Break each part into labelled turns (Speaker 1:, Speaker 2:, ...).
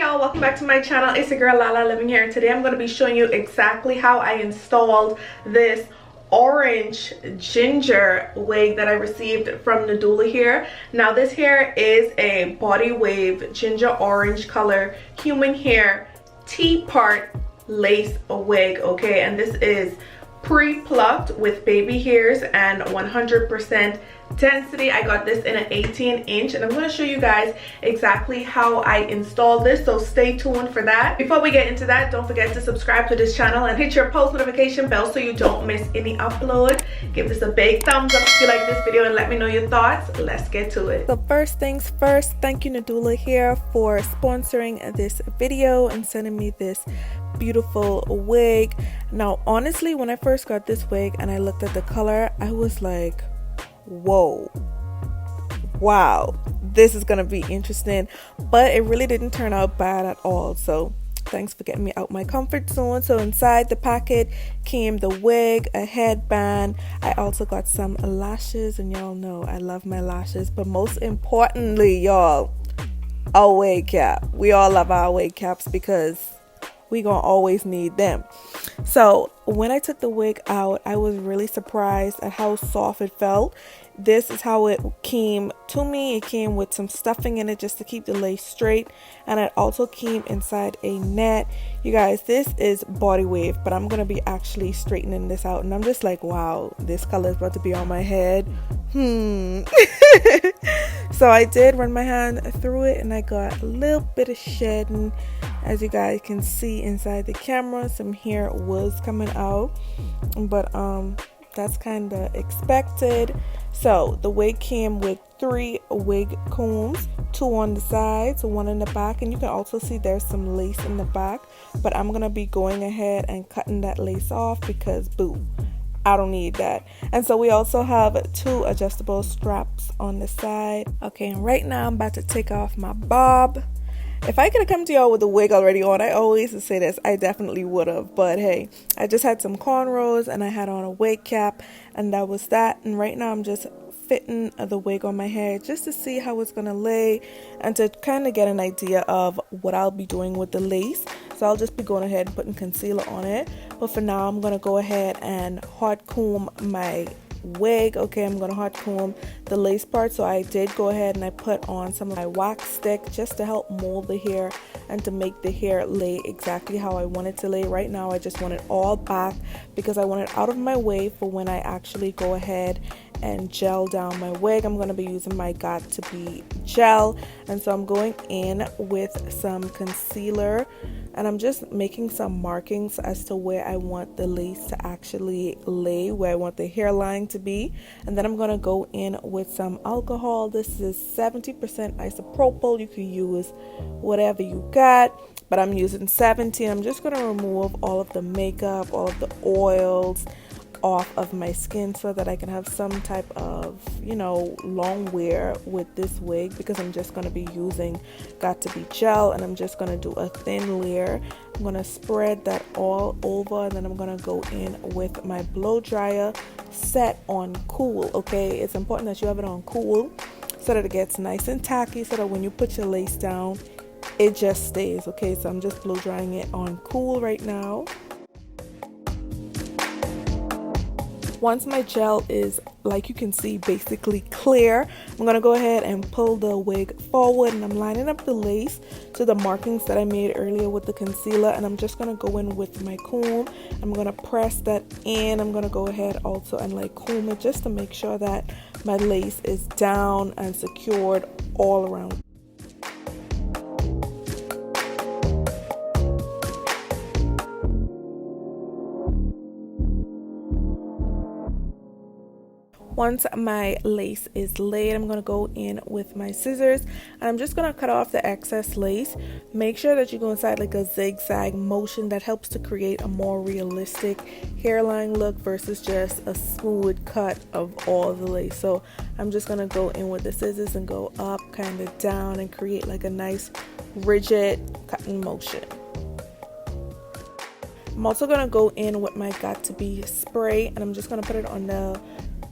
Speaker 1: y'all, welcome back to my channel. It's your girl Lala Living here, and today I'm going to be showing you exactly how I installed this orange ginger wig that I received from Nadula here. Now this hair is a body wave ginger orange color human hair T-part lace wig, okay, and this is pre-plucked with baby hairs and 100% density. I got this in an 18-inch, and I'm going to show you guys exactly how I installed this, so stay tuned for that. Before we get into that, don't forget to subscribe to this channel and hit your post notification bell so you don't miss any upload. Give this a big thumbs up if you like this video and let me know your thoughts. Let's get to it.
Speaker 2: So first things first, thank you Nadula here for sponsoring this video and sending me this beautiful wig. Now honestly, when I first got this wig and I looked at the color, I was like, whoa, wow, this is gonna be interesting, but it really didn't turn out bad at all. So thanks for getting me out my comfort zone. So inside the packet came the wig, a headband. I also got some lashes, and y'all know I love my lashes, but most importantly, y'all, a wig cap. We all love our wig caps because we gonna always need them. So when I took the wig out, I was really surprised at how soft it felt. This is how it came to me. It came with some stuffing in it just to keep the lace straight, and it also came inside a net. You guys, this is body wave, but I'm gonna be actually straightening this out, and I'm just like, wow, this color is about to be on my head. So I did run my hand through it, and I got a little bit of shedding. As you guys can see inside the camera, some hair was coming out, but that's kind of expected. So the wig came with 3 wig combs, 2 on the sides, 1 in the back, and you can also see there's some lace in the back, but I'm gonna be going ahead and cutting that lace off because boo, I don't need that. And so we also have 2 adjustable straps on the side. Okay, and right now I'm about to take off my bob. If I could have come to y'all with the wig already on, I always say this, I definitely would have, but hey, I just had some cornrows and I had on a wig cap, and that was that. And right now I'm just fitting the wig on my head just to see how it's gonna lay and to kind of get an idea of what I'll be doing with the lace. So I'll just be going ahead and putting concealer on it, but for now I'm gonna go ahead and hot comb my wig. Okay, I'm gonna hot comb the lace part. So I did go ahead and I put on some of my wax stick just to help mold the hair and to make the hair lay exactly how I want it to lay. Right now I just want it all back because I want it out of my way for when I actually go ahead and gel down my wig. I'm going to be using my Got To Be gel, and so I'm going in with some concealer, and I'm just making some markings as to where I want the lace to actually lay, where I want the hairline to be. And then I'm going to go in with some alcohol. This is 70% isopropyl. You can use whatever you got, but I'm using 70. I'm just going to remove all of the makeup, all of the oils off of my skin so that I can have some type of, you know, long wear with this wig, because I'm just going to be using Got To Be gel, and I'm just going to do a thin layer. I'm going to spread that all over, and then I'm going to go in with my blow dryer set on cool. Okay, it's important that you have it on cool so that it gets nice and tacky, so that when you put your lace down it just stays. Okay, so I'm just blow drying it on cool right now. Once my gel is, like you can see, basically clear, I'm going to go ahead and pull the wig forward, and I'm lining up the lace to the markings that I made earlier with the concealer, and I'm just going to go in with my comb. I'm going to press that in. I'm going to go ahead also and like comb it just to make sure that my lace is down and secured all around. Once my lace is laid, I'm going to go in with my scissors, and I'm just going to cut off the excess lace. Make sure that you go inside like a zigzag motion. That helps to create a more realistic hairline look versus just a smooth cut of all the lace. So I'm just going to go in with the scissors and go up, kind of down, and create like a nice rigid cutting motion. I'm also going to go in with my Got To Be spray, and I'm just going to put it on the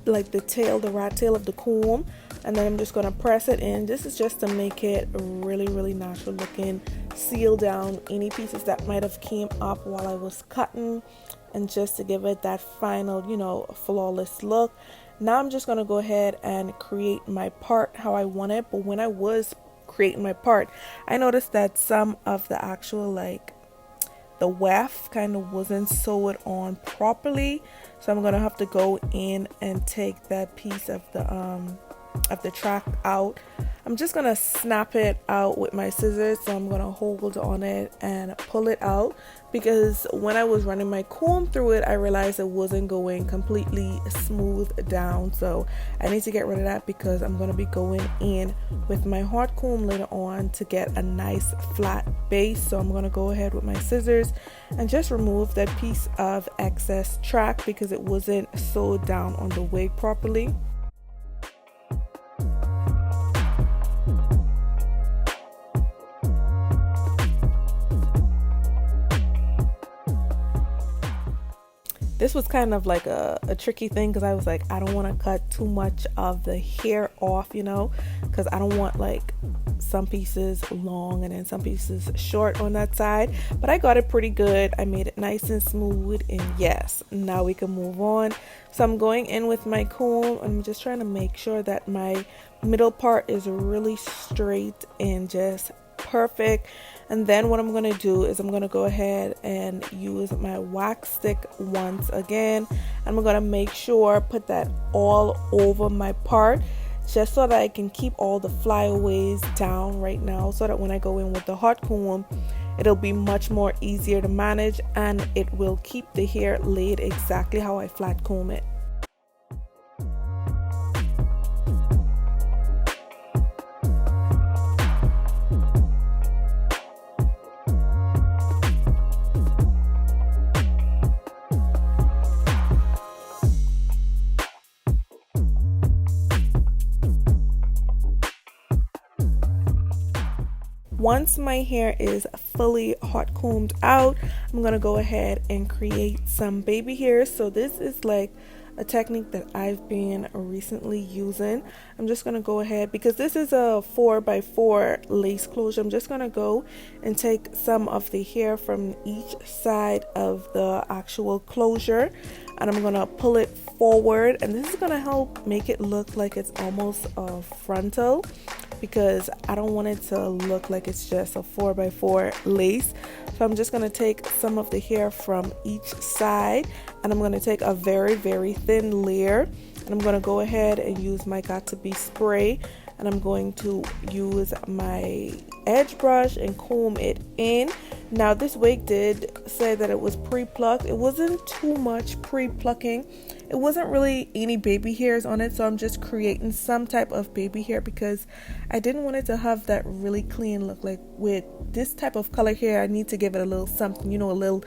Speaker 2: rat tail of the comb and then I'm just going to press it in. This is just to make it really natural looking, seal down any pieces that might have came up while I was cutting, and just to give it that final, you know, flawless look. Now I'm just going to go ahead and create my part how I want it. But when I was creating my part, I noticed that some of the actual, like, the weft kind of wasn't sewed on properly, so I'm gonna have to go in and take that piece of the track out. I'm just gonna snap it out with my scissors, so I'm gonna hold on it and pull it out, because when I was running my comb through it, I realized it wasn't going completely smooth down. So I need to get rid of that, because I'm gonna be going in with my hot comb later on to get a nice flat base. So I'm gonna go ahead with my scissors and just remove that piece of excess track, because it wasn't sewed down on the wig properly. This was kind of like a tricky thing, because I was like, I don't want to cut too much of the hair off, you know, because I don't want like some pieces long and then some pieces short on that side. But I got it pretty good. I made it nice and smooth, and yes, now we can move on. So I'm going in with my comb. I'm just trying to make sure that my middle part is really straight and just perfect. And then what I'm going to do is I'm going to go ahead and use my wax stick once again. I'm going to make sure put that all over my part, just so that I can keep all the flyaways down right now, so that when I go in with the hot comb, it'll be much more easier to manage, and it will keep the hair laid exactly how I flat comb it. Once my hair is fully hot combed out, I'm gonna go ahead and create some baby hairs. So this is like a technique that I've been recently using. I'm just gonna go ahead, because this is a 4x4 lace closure, I'm just gonna go and take some of the hair from each side of the actual closure, and I'm gonna pull it forward, and this is gonna help make it look like it's almost a frontal, because I don't want it to look like it's just a 4x4 lace. So I'm just going to take some of the hair from each side, and I'm going to take a very thin layer, and I'm going to go ahead and use my Got2b spray, and I'm going to use my edge brush and comb it in. Now this wig did say that it was pre-plucked. It wasn't too much pre-plucking. It wasn't really any baby hairs on it, so I'm just creating some type of baby hair, because I didn't want it to have that really clean look. Like with this type of color hair, I need to give it a little something, you know, a little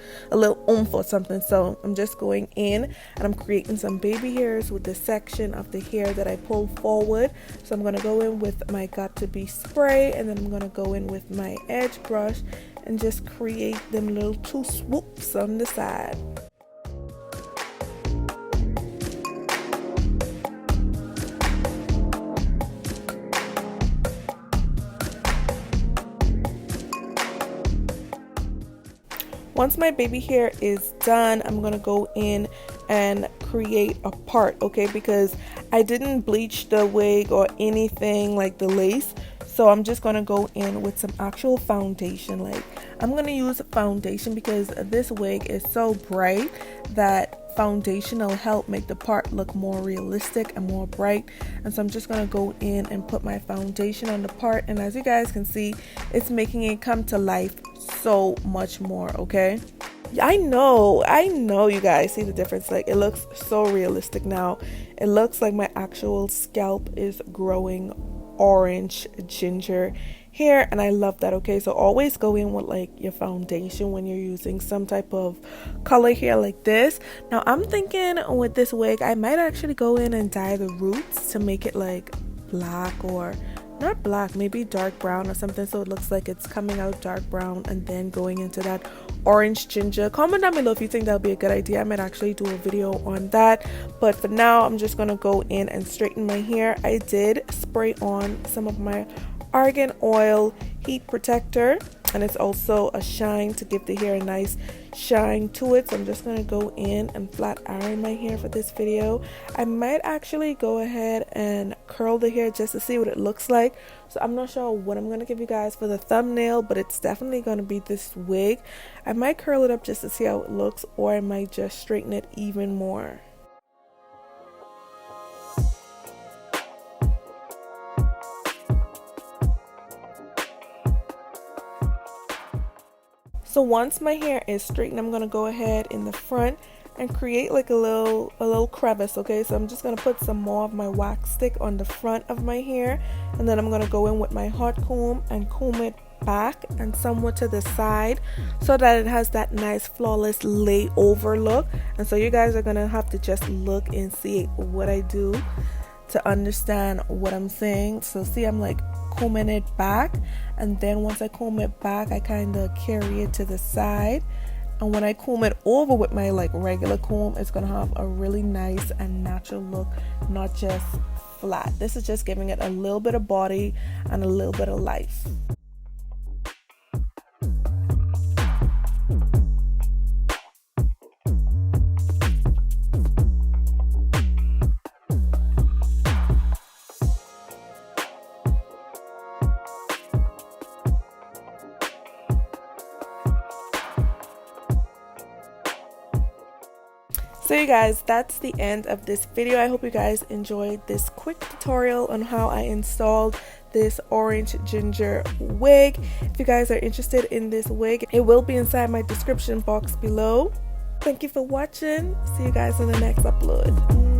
Speaker 2: oomph or something. So I'm just going in and I'm creating some baby hairs with the section of the hair that I pulled forward. So I'm gonna go in with my Got2b spray, and then I'm gonna go in with my edge brush and just create them little two swoops on the side. Once my baby hair is done, I'm gonna go in and create a part, okay, because I didn't bleach the wig or anything like the lace. So I'm just gonna go in with some actual foundation. Like, I'm gonna use foundation because this wig is so bright that foundation will help make the part look more realistic and more bright. And so I'm just gonna go in and put my foundation on the part, and as you guys can see, it's making it come to life so much more. Okay, I know you guys see the difference. Like, it looks so realistic now. It looks like my actual scalp is growing orange ginger hair, and I love that. Okay, so always go in with like your foundation when you're using some type of color hair like this. Now I'm thinking with this wig I might actually go in and dye the roots to make it like black or not black, maybe dark brown or something, so it looks like it's coming out dark brown and then going into that orange ginger. Comment down below if you think that would be a good idea. I might actually do a video on that, but for now I'm just gonna go in and straighten my hair. I did spray on some of my argan oil heat protector, and it's also a shine to give the hair a nice shine to it. So I'm just going to go in and flat iron my hair for this video. I might actually go ahead and curl the hair just to see what it looks like. So I'm not sure what I'm going to give you guys for the thumbnail, but it's definitely going to be this wig. I might curl it up just to see how it looks, or I might just straighten it even more. So once my hair is straightened, I'm gonna go ahead in the front and create like a little crevice. Okay, so I'm just gonna put some more of my wax stick on the front of my hair, and then I'm gonna go in with my hot comb and comb it back and somewhat to the side so that it has that nice flawless layover look. And so you guys are gonna have to just look and see what I do to understand what I'm saying. So see, I'm like combing it back, and then once I comb it back, I kind of carry it to the side, and when I comb it over with my like regular comb, it's gonna have a really nice and natural look, not just flat. This is just giving it a little bit of body and a little bit of life. So you guys, that's the end of this video. I hope you guys enjoyed this quick tutorial on how I installed this orange ginger wig. If you guys are interested in this wig, it will be inside my description box below. Thank you for watching. See you guys in the next upload.